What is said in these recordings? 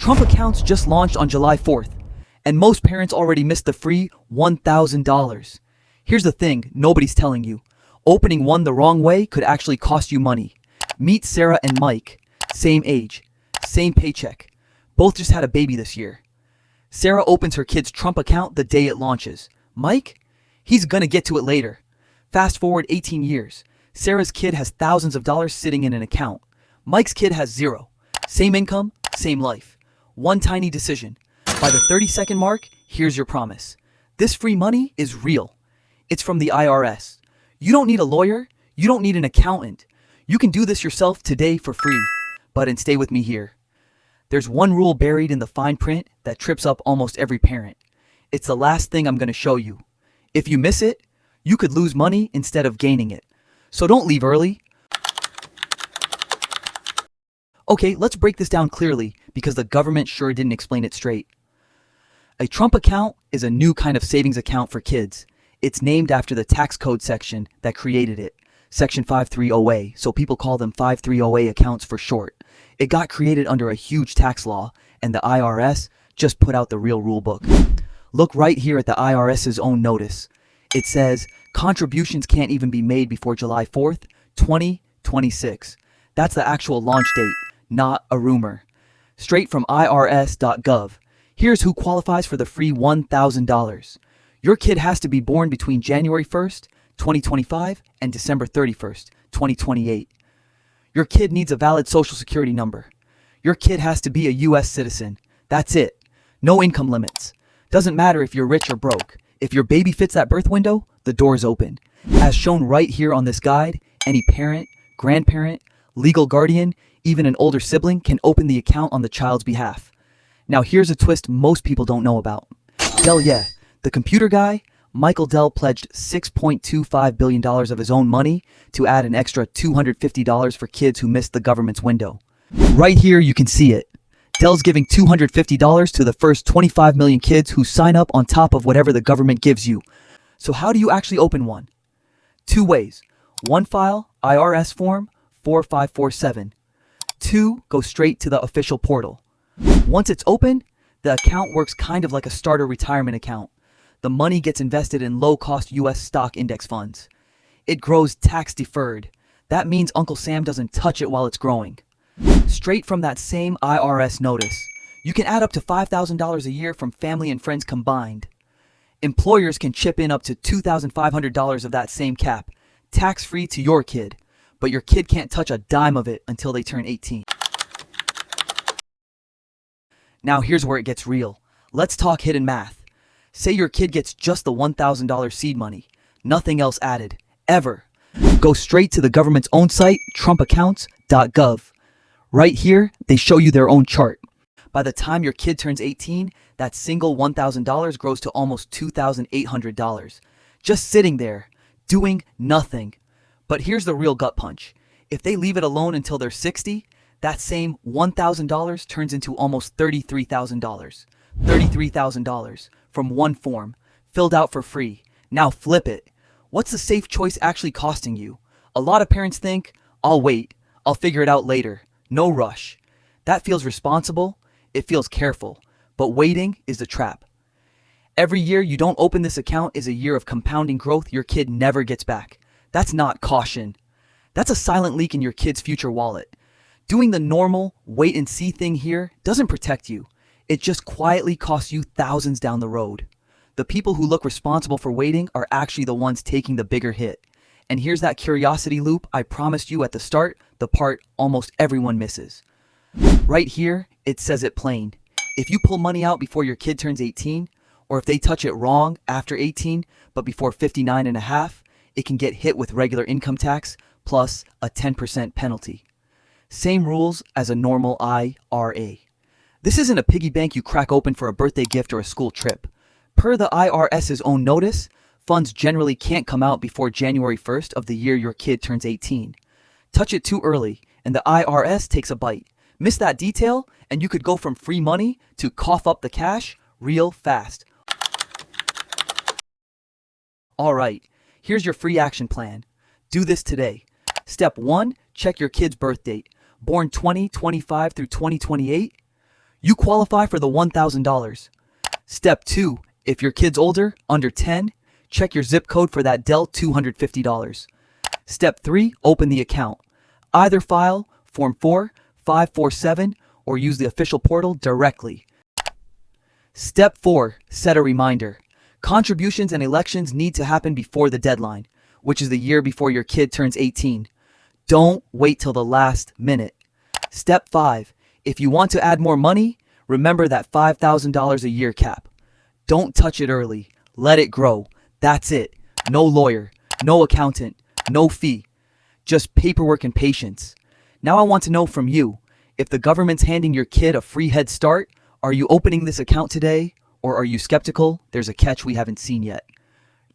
Trump accounts just launched on July 4th, and most parents already missed the free $1,000. Here's the thing nobody's telling you. Opening one the wrong way could actually cost you money. Meet Sarah and Mike. Same age, same paycheck. Both just had a baby this year. Sarah opens her kid's Trump account the day it launches. Mike? He's gonna get to it later. Fast forward 18 years. Sarah's kid has thousands of dollars sitting in an account. Mike's kid has zero. Same income, same life. One tiny decision. By the 30-second mark, here's your promise. This free money is real. It's from the IRS. You don't need a lawyer. You don't need an accountant. You can do this yourself today for free. And stay with me here. There's one rule buried in the fine print that trips up almost every parent. It's the last thing I'm going to show you. If you miss it, you could lose money instead of gaining it. So don't leave early. Okay, let's break this down clearly because the government sure didn't explain it straight. A Trump account is a new kind of savings account for kids. It's named after the tax code section that created it, Section 530A, so people call them 530A accounts for short. It got created under a huge tax law, and the IRS just put out the real rule book. Look right here at the IRS's own notice. It says, contributions can't even be made before July 4th, 2026. That's the actual launch date, not a rumor. Straight from irs.gov. Here's who qualifies for the free $1,000. Your kid has to be born between January 1st, 2025 and December 31st, 2028. Your kid needs a valid social security number. Your kid has to be a U.S. citizen. That's it. No income limits. Doesn't matter if you're rich or broke. If your baby fits that birth window, the door's open. As shown right here on this guide, any parent, grandparent, legal guardian, even an older sibling can open the account on the child's behalf. Now here's a twist most people don't know about. The computer guy, Michael Dell pledged $6.25 billion of his own money to add an extra $250 for kids who missed the government's window. Right here you can see it. Dell's giving $250 to the first 25 million kids who sign up on top of whatever the government gives you. So how do you actually open one? Two ways. One, file IRS form 4547. Two, go straight to the official portal. Once it's open, the account works kind of like a starter retirement account. The money gets invested in low-cost U.S. stock index funds. It grows tax-deferred. That means Uncle Sam doesn't touch it while it's growing. Straight from that same IRS notice, you can add up to $5,000 a year from family and friends combined. Employers can chip in up to $2,500 of that same cap, tax-free to your kid, but your kid can't touch a dime of it until they turn 18. Now here's where it gets real. Let's talk hidden math. Say your kid gets just the $1,000 seed money, nothing else added, ever. Go straight to the government's own site, trumpaccounts.gov. Right here, they show you their own chart. By the time your kid turns 18, that single $1,000 grows to almost $2,800. Just sitting there, doing nothing. But here's the real gut punch. If they leave it alone until they're 60, that same $1,000 turns into almost $33,000. $33,000 from one form, filled out for free. Now flip it. What's the safe choice actually costing you? A lot of parents think, I'll wait, I'll figure it out later. No rush. That feels responsible, it feels careful, but waiting is the trap. Every year you don't open this account is a year of compounding growth your kid never gets back. That's not caution. That's a silent leak in your kid's future wallet. Doing the normal wait and see thing here doesn't protect you. It just quietly costs you thousands down the road. The people who look responsible for waiting are actually the ones taking the bigger hit. And here's that curiosity loop I promised you at the start, the part almost everyone misses. Right here, it says it plain. If you pull money out before your kid turns 18, or if they touch it wrong after 18, but before 59 and a half, it can get hit with regular income tax plus a 10% penalty. Same rules as a normal IRA. This isn't a piggy bank you crack open for a birthday gift or a school trip. Per the IRS's own notice, funds generally can't come out before January 1st of the year your kid turns 18. Touch it too early, and the IRS takes a bite. Miss that detail, and you could go from free money to cough up the cash real fast. Alright, here's your free action plan. Do this today. Step 1, check your kid's birth date. Born 2025 through 2028? You qualify for the $1,000. Step 2. If your kid's older, under 10, check your zip code for that Dell $250. Step 3. Open the account. Either file Form 4, 547, or use the official portal directly. Step 4. Set a reminder. Contributions and elections need to happen before the deadline, which is the year before your kid turns 18. Don't wait till the last minute. Step 5. If you want to add more money, remember that $5,000 a year cap. Don't touch it early. Let it grow. That's it. No lawyer, no accountant, no fee. Just paperwork and patience. Now I want to know from you, if the government's handing your kid a free head start, are you opening this account today? Or are you skeptical? There's a catch we haven't seen yet.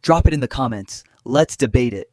Drop it in the comments. Let's debate it.